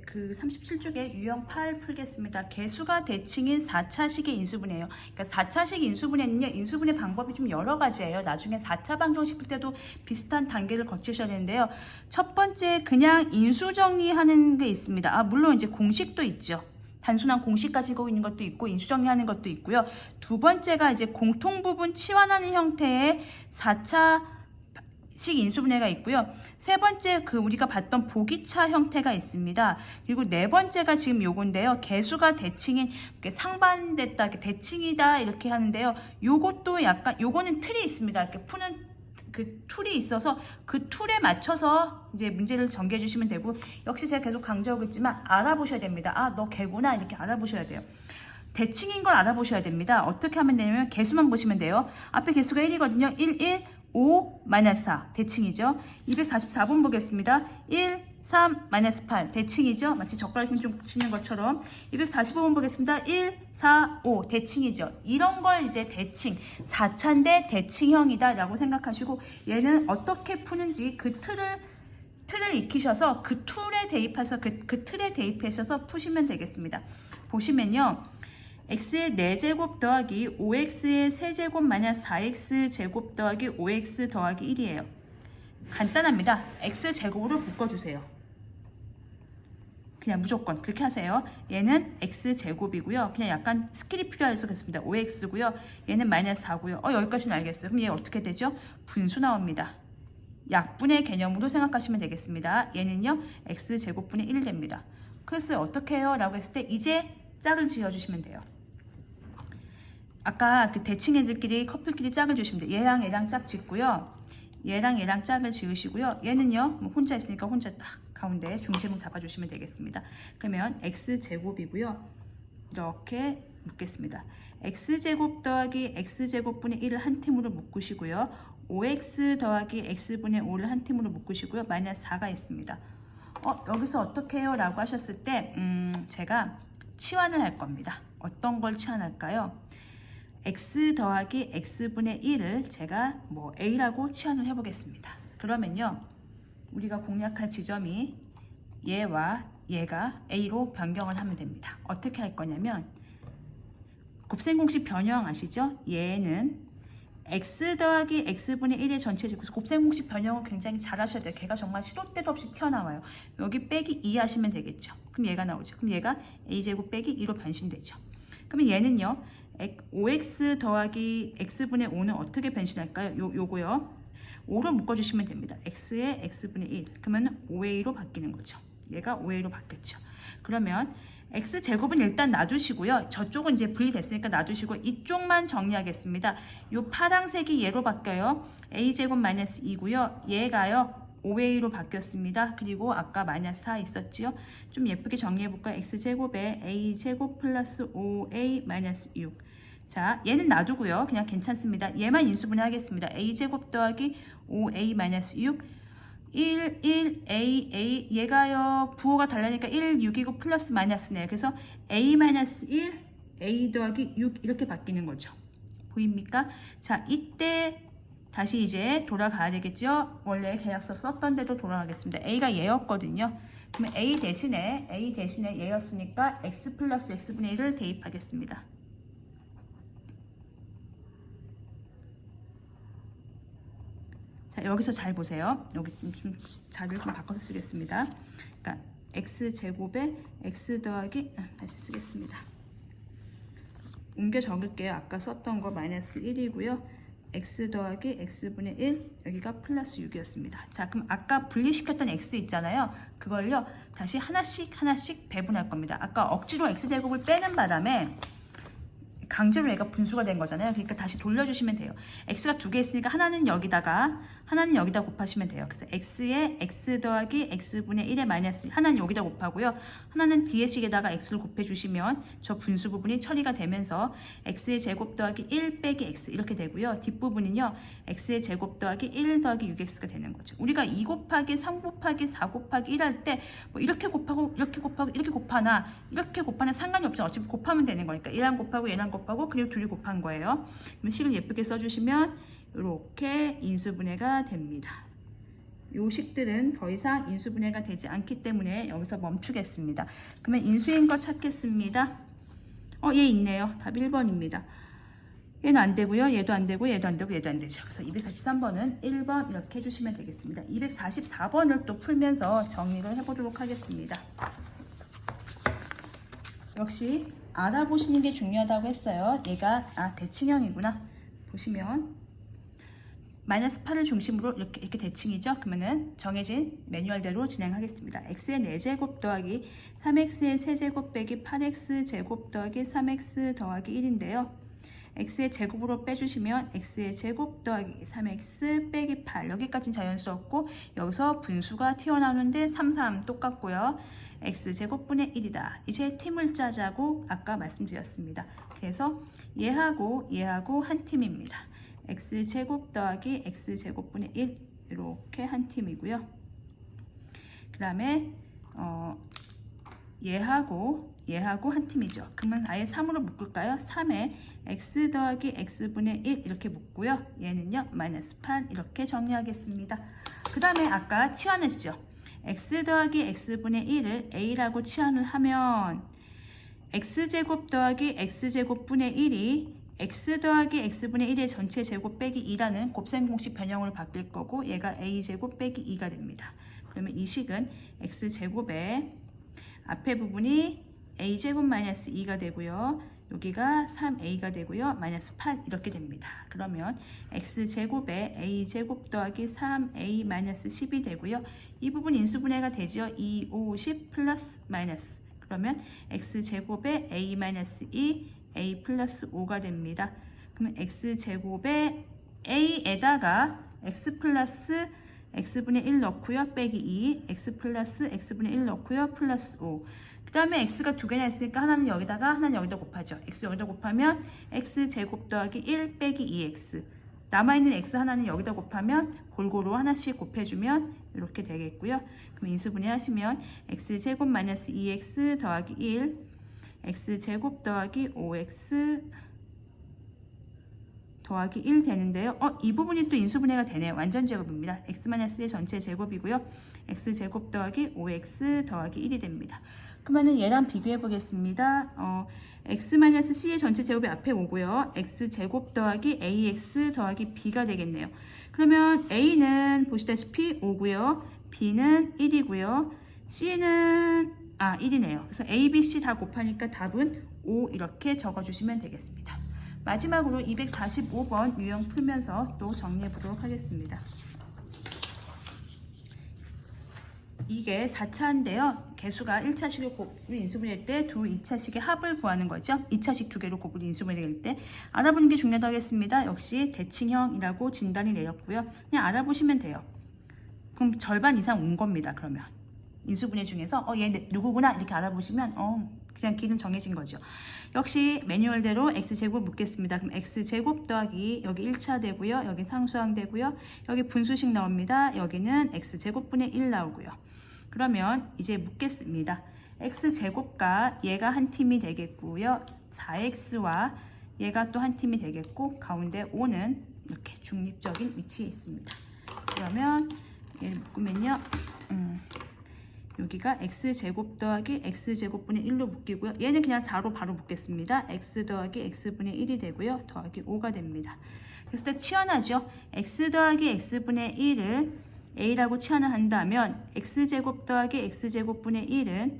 그 37쪽에 유형 8 풀겠습니다. 개수가 대칭인 4차식의 인수분해예요. 그러니까 4차식 인수분해는요, 인수분해 방법이 좀 여러 가지예요. 나중에 4차 방정식 풀 때도 비슷한 단계를 거치셔야 되는데요. 첫 번째, 그냥 인수 정리하는 게 있습니다. 물론 이제 공식도 있죠. 단순한 공식 가지고 있는 것도 있고 인수 정리하는 것도 있고요. 두 번째가 이제 공통 부분 치환하는 형태의 4차 식 인수분해가 있고요. 세 번째 우리가 봤던 보기차 형태가 있습니다. 그리고 네 번째가 지금 요건데요. 개수가 대칭인 상반됐다, 대칭이다 이렇게 하는데요. 요것도 약간 요거는 틀이 있습니다. 이렇게 푸는 그 툴이 있어서 그 툴에 맞춰서 이제 문제를 전개해 주시면 되고, 역시 제가 계속 강조하고 있지만 알아보셔야 됩니다. 너 개구나 이렇게 알아보셔야 돼요. 대칭인 걸 알아보셔야 됩니다. 어떻게 하면 되냐면 개수만 보시면 돼요. 앞에 개수가 1이거든요. 1, 1, 5, 마이너스 4 대칭이죠. 244번 보겠습니다. 1, 3, 마이너스 8 대칭이죠. 마치 젓가락 힘 좀 치는 것처럼. 245번 보겠습니다. 1, 4, 5 대칭이죠. 이런 걸 이제 대칭, 4차인데 대칭형이다 라고 생각하시고, 얘는 어떻게 푸는지 그 틀을 익히셔서 그 툴에 대입해서 그 틀에 대입하셔서 푸시면 되겠습니다. 보시면요. x의 4제곱 더하기 5x의 세제곱 마이너스 4x제곱 더하기 5x 더하기 1이에요. 간단합니다. x제곱으로 묶어주세요. 그냥 무조건 그렇게 하세요. 얘는 x제곱이고요. 그냥 약간 스킬이 필요해서 그렇습니다. 5x고요. 얘는 마이너스 4고요. 여기까지는 알겠어요. 그럼 얘 어떻게 되죠? 분수 나옵니다. 약분의 개념으로 생각하시면 되겠습니다. 얘는요. x제곱분의 1 됩니다. 그래서 어떻게 해요? 라고 했을 때 이제 짝을 지어주시면 돼요. 아까 그 대칭 애들끼리 커플끼리 짝을 주시면 돼요. 얘랑 얘랑 짝 짓고요. 얘랑 얘랑 짝을 지으시고요. 얘는요. 혼자 있으니까 혼자 딱 가운데 중심을 잡아주시면 되겠습니다. 그러면 x제곱이고요. 이렇게 묶겠습니다. x제곱 더하기 x제곱분의 1을 한 팀으로 묶으시고요. 5x 더하기 x분의 5를 한 팀으로 묶으시고요. 마이너스 4가 있습니다. 여기서 어떻게 해요? 라고 하셨을 때 제가 치환을 할 겁니다. 어떤 걸 치환할까요? x 더하기 x분의 1을 제가 a라고 치환을 해보겠습니다. 그러면요. 우리가 공략할 지점이 얘와 얘가 a로 변경을 하면 됩니다. 어떻게 할 거냐면 곱셈공식 변형 아시죠? 얘는 x 더하기 x분의 1의 전체 제곱. 그래서 곱셈공식 변형을 굉장히 잘 하셔야 돼요. 걔가 정말 시도 때도 없이 튀어나와요. 여기 빼기 2 하시면 되겠죠. 그럼 얘가 나오죠. 그럼 얘가 a제곱 빼기 2로 변신되죠. 그러면 얘는요. 5x 더하기 x분의 5는 어떻게 변신할까요? 요거요. 5로 묶어주시면 됩니다. x의 x분의 1. 그러면 5a로 바뀌는 거죠. 얘가 5a로 바뀌었죠. 그러면 x제곱은 일단 놔두시고요. 저쪽은 이제 분리됐으니까 놔두시고 이쪽만 정리하겠습니다. 요 파란색이 얘로 바뀌어요. a제곱 마이너스 2고요. 얘가요. 5a로 바뀌었습니다. 그리고 아까 마이너스 4 있었지요. 좀 예쁘게 정리해볼까요? x제곱에 a제곱 플러스 5a 마이너스 6. 자, 얘는 놔두고요. 그냥 괜찮습니다. 얘만 인수분해 하겠습니다. a제곱 더하기 5a 마이너스 6. 1, 1, a, 얘가요. 부호가 달라니까 1, 6이고 플러스 마이너스네요. 그래서 a 마이너스 1, a 더하기 6 이렇게 바뀌는 거죠. 보입니까? 자, 이때 다시 이제 돌아가야 되겠죠. 원래 계약서 썼던 대로 돌아가겠습니다. a가 얘였거든요. 그러면 a 대신에 얘였으니까 x 플러스 x분의 1을 대입하겠습니다. 자, 여기서 잘 보세요. 여기 좀 자료를 좀 바꿔서 쓰겠습니다. 그러니까 x제곱에 x 더하기 다시 쓰겠습니다. 옮겨 적을게요. 아까 썼던 거 마이너스 1이고요. x 더하기 x분의 1 여기가 플러스 6이었습니다. 자, 그럼 아까 분리시켰던 x 있잖아요. 그걸요 다시 하나씩 배분할 겁니다. 아까 억지로 x제곱을 빼는 바람에 강제로 얘가 분수가 된 거잖아요. 그러니까 다시 돌려주시면 돼요. x가 두 개 있으니까 하나는 여기다 곱하시면 돼요. 그래서 x에 x 더하기 x분의 1의 마이너스 하나는 여기다 곱하고요. 하나는 뒤에 식에다가 x를 곱해주시면 저 분수 부분이 처리가 되면서 x의 제곱 더하기 1 빼기 x 이렇게 되고요. 뒷부분은요. x의 제곱 더하기 1 더하기 6x가 되는 거죠. 우리가 2 곱하기 3 곱하기 4 곱하기 1 할 때 뭐 이렇게 곱하고 이렇게 곱하나 상관이 없죠. 어차피 곱하면 되는 거니까 얘랑 곱하고 얘랑 곱하고 그리고 둘이 곱한 거예요. 그럼 식을 예쁘게 써주시면 이렇게 인수분해가 됩니다. 요 식들은 더 이상 인수분해가 되지 않기 때문에 여기서 멈추겠습니다. 그러면 인수인 거 찾겠습니다. 얘 있네요. 답 1번입니다. 얘는 안 되고요. 얘도 안 되고 얘도 안 되고 얘도 안 되죠. 그래서 243번은 1번 이렇게 해주시면 되겠습니다. 244번을 또 풀면서 정리를 해보도록 하겠습니다. 역시 알아보시는 게 중요하다고 했어요. 얘가 대칭형이구나. 보시면 마이너스 8을 중심으로 이렇게 대칭이죠. 그러면은 정해진 매뉴얼대로 진행하겠습니다. x의 4제곱 더하기 3x의 세제곱 빼기 8x 제곱 더하기 3x 더하기 1인데요. x의 제곱으로 빼주시면 x의 제곱 더하기 3x 빼기 8 여기까지는 자연스럽고 여기서 분수가 튀어나오는데 3, 3 똑같고요. x제곱분의 1이다. 이제 팀을 짜자고 아까 말씀드렸습니다. 그래서 얘하고 한 팀입니다. x제곱 더하기 x제곱분의 1 이렇게 한 팀이고요. 그 다음에 얘하고 한 팀이죠. 그러면 아예 3으로 묶을까요? 3에 x 더하기 x분의 1 이렇게 묶고요. 얘는요 마이너스 8 이렇게 정리하겠습니다. 그 다음에 아까 치환했죠. x 더하기 x분의 1을 a라고 치환을 하면 x제곱 더하기 x제곱분의 1이 x 더하기 x분의 1의 전체 제곱 빼기 2라는 곱셈 공식 변형으로 바뀔 거고 얘가 a제곱 빼기 2가 됩니다. 그러면 이 식은 x제곱에 앞에 부분이 a제곱 마이너스 2가 되고요. 여기가 3a가 되고요. 마이너스 8 이렇게 됩니다. 그러면 x제곱에 a제곱 더하기 3a 마이너스 10이 되고요. 이 부분 인수분해가 되죠. 2, 5, 10 플러스 마이너스. 그러면 x제곱에 a 마이너스 2, a 플러스 5가 됩니다. 그러면 x제곱에 a에다가 x 플러스 x분의 1 넣고요. 빼기 2, x 플러스 x분의 1 넣고요. 플러스 5. 그 다음에 x가 두 개나 있으니까 하나는 여기다가 하나는 여기다 곱하죠. x 여기다 곱하면 x제곱 더하기 1 빼기 2x. 남아있는 x 하나는 여기다 곱하면 골고루 하나씩 곱해주면 이렇게 되겠고요. 그럼 인수분해 하시면 x제곱 마이너스 2x 더하기 1 x제곱 더하기 5x 더하기 1 되는데요. 이 부분이 또 인수분해가 되네요. 완전 제곱입니다. x-의 전체 제곱이고요. x제곱 더하기 5x 더하기 1이 됩니다. 그러면은 얘랑 비교해 보겠습니다. x-c의 전체 제곱이 앞에 오고요. x제곱 더하기 ax 더하기 b가 되겠네요. 그러면 a는 보시다시피 5고요. b는 1이고요. c는 1이네요. 그래서 a, b, c 다 곱하니까 답은 5 이렇게 적어주시면 되겠습니다. 마지막으로 245번 유형 풀면서 또 정리해 보도록 하겠습니다. 이게 4차인데요. 개수가 1차식을 곱을 인수분해할 때 2차식의 합을 구하는 거죠. 2차식 두 개로 곱을 인수분해할 때 알아보는 게 중요하다고 하겠습니다. 역시 대칭형이라고 진단이 내렸고요. 그냥 알아보시면 돼요. 그럼 절반 이상 온 겁니다. 그러면 인수분해 중에서 얘 누구구나 이렇게 알아보시면 그냥 길은 정해진 거죠. 역시 매뉴얼대로 x제곱 묻겠습니다. 그럼 x제곱 더하기 여기 1차 되고요. 여기 상수항 되고요. 여기 분수식 나옵니다. 여기는 x제곱분의 1 나오고요. 그러면 이제 묻겠습니다. x제곱과 얘가 한 팀이 되겠고요. 4x와 얘가 또 한 팀이 되겠고 가운데 5는 이렇게 중립적인 위치에 있습니다. 그러면 얘를 묶으면요. 여기가 x제곱 더하기 x제곱분의 1로 묶이고요. 얘는 그냥 4로 바로 묶겠습니다. x 더하기 x분의 1이 되고요. 더하기 5가 됩니다. 그래서 때 치환하죠. x 더하기 x분의 1을 a라고 치환을 한다면 x제곱 더하기 x제곱분의 1은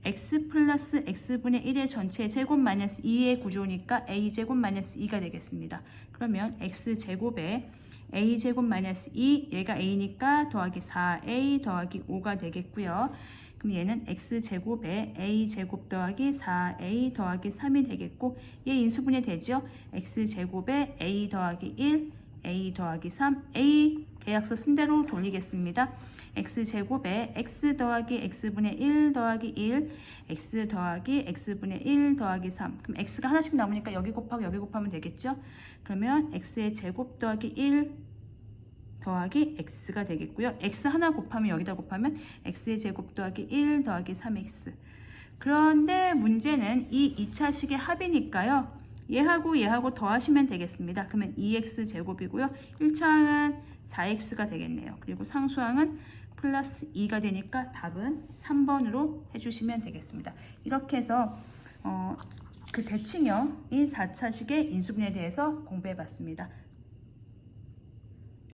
x 플러스 x분의 1의 전체 제곱 마이너스 2의 구조니까 a제곱 마이너스 2가 되겠습니다. 그러면 x제곱에 a제곱 마이너스 2 얘가 a니까 더하기 4a 더하기 5가 되겠고요. 그럼 얘는 x제곱에 a제곱 더하기 4a 더하기 3이 되겠고 얘 인수분해 되죠. x제곱에 a 더하기 1 a 더하기 3 a 계약서 쓴 대로 돌리겠습니다. x제곱에 x 더하기 x분의 1 더하기 1 x 더하기 x분의 1 더하기 3 그럼 x가 하나씩 남으니까 여기 곱하고 여기 곱하면 되겠죠. 그러면 x의 제곱 더하기 1 더하기 x가 되겠고요. x 하나 곱하면 여기다 곱하면 x의 제곱 더하기 1 더하기 3x 그런데 문제는 이 2차식의 합이니까요. 얘하고 더하시면 되겠습니다. 그러면 2x 제곱이고요. 1차항은 4x가 되겠네요. 그리고 상수항은 플러스 2가 되니까 답은 3번으로 해주시면 되겠습니다. 이렇게 해서 그 대칭형인 4차식의 인수분해에 대해서 공부해 봤습니다.